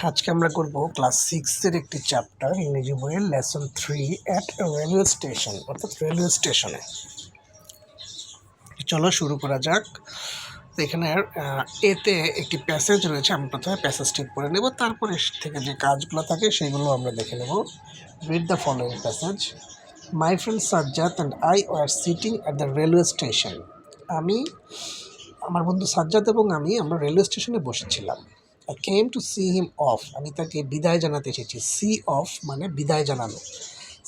আজকে আমরা করব ক্লাস 6 এর একটি চ্যাপ্টার ইংরেজি বইয়ের লেসন 3 অ্যাট রেলওয়ে স্টেশন অর্থাৎ রেলওয়ে স্টেশনে। চলো শুরু করা যাক। তো এখানে এতে একটি প্যাসেজ রয়েছে, আমি প্রথমে প্যাসেজটি পড়ে নেব, তারপরে থেকে যে কাজগুলো থাকে সেগুলো আমরা দেখে নেব। Read the following passage. My friend Sajjad and I were sitting at the railway station. আমার বন্ধু সাজ্জাদ এবং আমরা রেলওয়ে স্টেশনে বসেছিলাম। I came to see him off. আমি তাকে বিদায় জানাতে এসেছি। See off মানে বিদায় জানানো।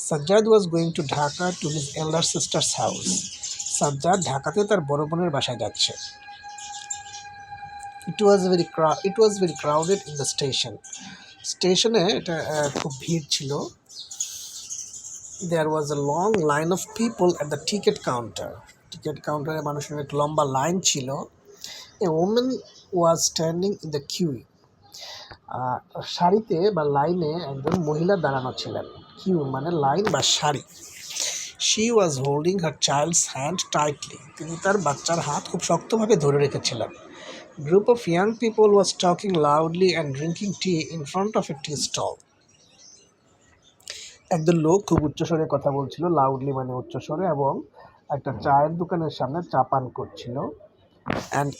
Sajjad was going to Dhaka to his elder sister's house. Sajjad ঢাকাতে তার বড় বোনের বাসায় যাচ্ছে। It was very crowded in the station. স্টেশনে এটা খুব ভিড় ছিল। There was a long line of people at the ticket counter. Ticket কাউন্টারে মানুষের একটা লম্বা লাইন ছিল। A woman was standing in the queue. সারিতে বা লাইনে একজন মহিলা দাঁড়ানো ছিলেন। কিউ মানে লাইন বা সারি। She was holding her child's hand tightly. তিনি তার বাচ্চার হাত খুব শক্তভাবে ধরে রেখেছিলেন। Group of young people was talking loudly and drinking tea in front of a tea stall. একজন লোক খুব উচ্চস্বরে কথা বলছিল, লাউডলি মানে উচ্চস্বরে, এবং একটা চায়ের দোকানের সামনে চা পান করছিল। And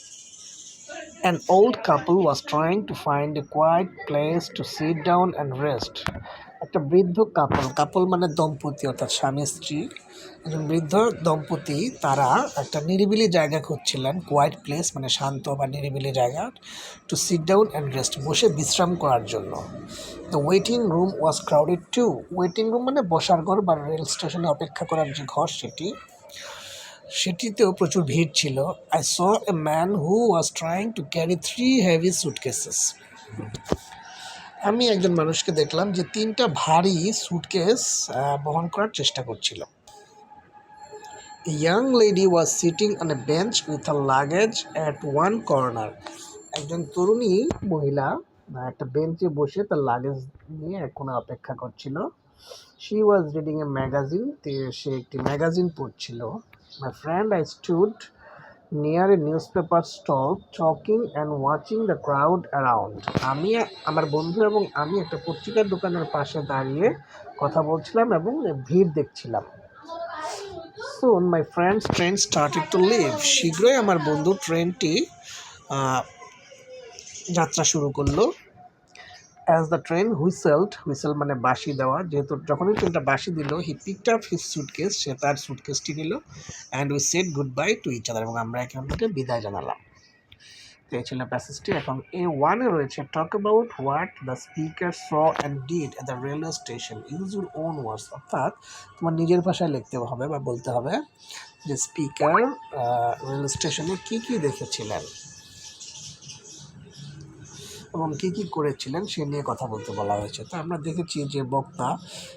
an old couple was trying to find a quiet place to sit down and rest. একটা বৃদ্ধ কাপল মানে দম্পতি অর্থাৎ স্বামী স্ত্রী, একজন বৃদ্ধ দম্পতি, তারা একটা নিরিবিলি জায়গা খুঁজছিলেন। কোয়াইট প্লেস মানে শান্ত বা নিরিবিলি জায়গা। To sit down and rest বসে বিশ্রাম করার জন্য। The waiting room was crowded too. Waiting room মানে বসার ঘর বা রেল স্টেশনে অপেক্ষা করার যে ঘর সেটিতেও প্রচুর ভিড় ছিল। I saw a man who was trying to carry 3 heavy suitcases. আমি একজন মানুষকে দেখলাম যে 3টা ভারী সুটকেস বহন করার চেষ্টা করছিল। A young lady was sitting on a bench with her luggage at one corner. একজন তরুণী মহিলা একটা বেঞ্চে বসে তার লাগেজ নিয়ে এক কোণে অপেক্ষা করছিল। She was reading a magazine. সে একটি ম্যাগাজিন পড়ছিল। My friend, I stood near a newspaper stall talking and watching the crowd around. আমার বন্ধু এবং আমি একটা পত্রিকার দোকানের পাশে দাঁড়িয়ে কথা বলছিলাম এবং ভিড় দেখছিলাম। Soon my friend's train started to leave. শীঘ্রই আমার বন্ধুর ট্রেনটি যাত্রা শুরু করলো। As the train whistle মানে বাঁশি দেওয়া, যেহেতু যখনই ট্রেনটা বাঁশি দিল, he picked up his suitcase, সে তার সুটকেসটি নিল, and we said goodbye to each other, এবং আমরা একে অপরকে বিদায় জানালাম। তো এই ছিল প্যাসেজটি। এখন A1 এ রয়েছে টক about what the speaker saw and did at the railway station, use your own words. অর্থাৎ তোমার নিজের ভাষায় লিখতে হবে বা বলতে হবে যে স্পিকার রেল স্টেশনে কী কী দেখেছিলেন এবং কী কী করেছিলেন সে নিয়ে কথা বলতে বলা হয়েছে। তো আমরা দেখেছি যে বক্তা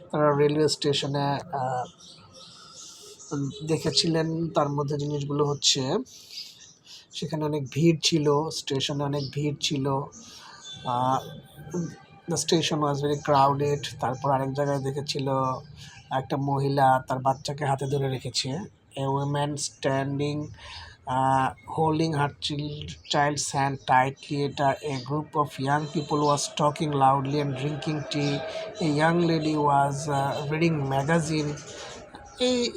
তারা রেলওয়ে স্টেশনে দেখেছিলেন। তার মধ্যে জিনিসগুলো হচ্ছে সেখানে অনেক ভিড় ছিল, স্টেশনে অনেক ভিড় ছিল। The station was very crowded. তারপর আরেক জায়গায় দেখেছিল একটা মহিলা তার বাচ্চাকে হাতে ধরে রেখেছে। এ women standing holding her child's hand tightly. A group of young people was talking loudly and drinking tea. A young lady was reading magazine.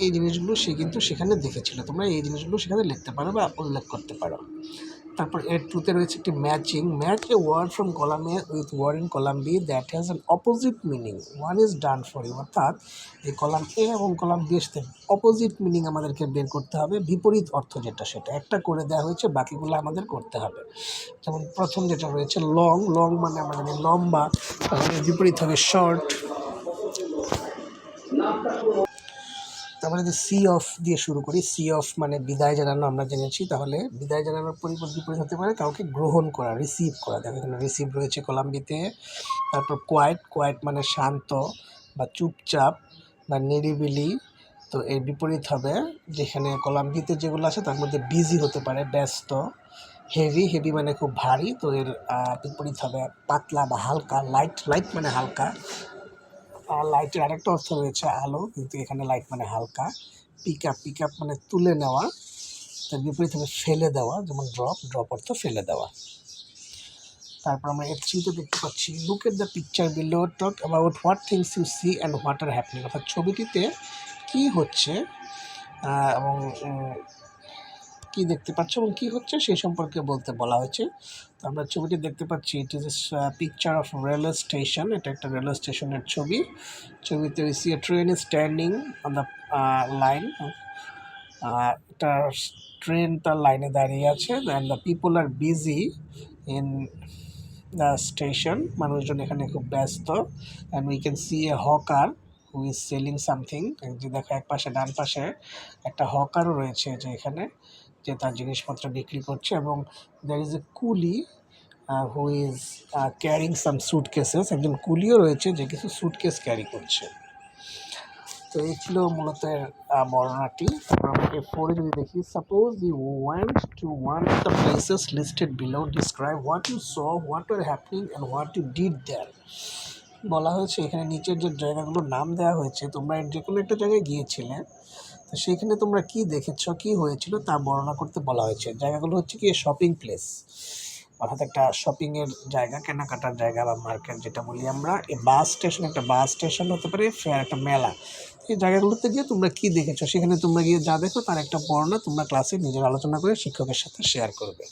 এই জিনিসগুলো সে কিন্তু সেখানে দেখেছিল। তোমরা এই জিনিসগুলো সেখানে লিখতে পারো বা উল্লেখ করতে পারো। তারপর এর টুতে রয়েছে একটি match a word from column A with word in column B that has an opposite meaning, one is done for you. অর্থাৎ এই কলাম এ এবং কলাম বি এর অপোজিট মিনিং আমাদেরকে বের করতে হবে, বিপরীত অর্থ যেটা সেটা একটা করে দেওয়া হয়েছে, বাকিগুলো আমাদের করতে হবে। যেমন প্রথম যেটা রয়েছে লং মানে আমরা জানি লম্বা, তাহলে বিপরীত হবে শর্ট। তারপরে যদি সি অফ দিয়ে শুরু করি, সি অফ মানে বিদায় জানানো আমরা জেনেছি, তাহলে বিদায় জানানোর বিপরীত হতে পারে কাউকে গ্রহণ করা, রিসিভ করা। দেখো এখানে রিসিভ রয়েছে কলাম্বিতে। তারপর কোয়াইট মানে শান্ত বা চুপচাপ বা নিরিবিলি। তো এর বিপরীত হবে যেখানে কলাম্বিতে যেগুলো আছে তার মধ্যে বিজি হতে পারে, ব্যস্ত। হেভি মানে খুব ভারী, তো এর বিপরীত হবে পাতলা বা হালকা। লাইট মানে হালকা। লাইটের আরেকটা অর্থ রয়েছে আলো, কিন্তু এখানে লাইট মানে হালকা। পিক আপ মানে তুলে নেওয়া, তার বিপরীত হবে ফেলে দেওয়া, যেমন ড্রপ অর্থ ফেলে দেওয়া। তারপর আমরা F3-তে দেখতে পাচ্ছি look at the picture below, talk about what things you see and what are happening. অর্থাৎ ছবিটিতে কী হচ্ছে এবং কী দেখতে পাচ্ছ এবং কী হচ্ছে সেই সম্পর্কে বলতে বলা হয়েছে। তো আমরা ছবিটি দেখতে পাচ্ছি, it is picture of railway station. এটা একটা রেলওয়ে স্টেশনের ছবি। ছবিতে we see a train is standing on the line. একটা ট্রেন তার লাইনে দাঁড়িয়ে আছে, and the people are busy in the station. মানুষজন এখানে খুব ব্যস্ত। And we can see a hawker who is selling something. যে দেখো এক পাশে ডান পাশে একটা হকারও রয়েছে যে এখানে, যে তার জিনিসপত্র বিক্রি করছে, এবং দ্যার ইজ এ কুলি হু ইজ ক্যারিং সাম সুটকেসেস। একজন কুলিও রয়েছে যে কিছু সুটকেস ক্যারি করছে। তো এই ছিল মূলত বর্ণনাটি। আমরা F4 যদি দেখি, suppose you went to one of the places listed below, describe what you saw, what were happening and what you did there. বলা হয়েছে এখানে নিচের যে জায়গাগুলোর নাম দেওয়া হয়েছে, তোমরা যে কোনো একটা জায়গায় গিয়েছিলে, তো সেইখানে তোমরা কি দেখেছ, কি হয়েছিল তা বর্ণনা করতে বলা হয়েছে। জায়গাগুলো হচ্ছে কি শপিং প্লেস, অর্থাৎ একটা শপিংয়ের জায়গা, কেনাকাটার জায়গা বা মার্কেট যেটা বলি আমরা। এই বাস স্টেশন, একটা বাস স্টেশন হতে পারে, ফেয়ার, একটা মেলা। এই জায়গাগুলোতে গিয়ে তোমরা কি দেখেছো, সেখানে তোমরা গিয়ে যা দেখো তার একটা বর্ণনা তোমরা ক্লাসে নিজের আলোচনা করে শিক্ষকের সাথে শেয়ার করবে।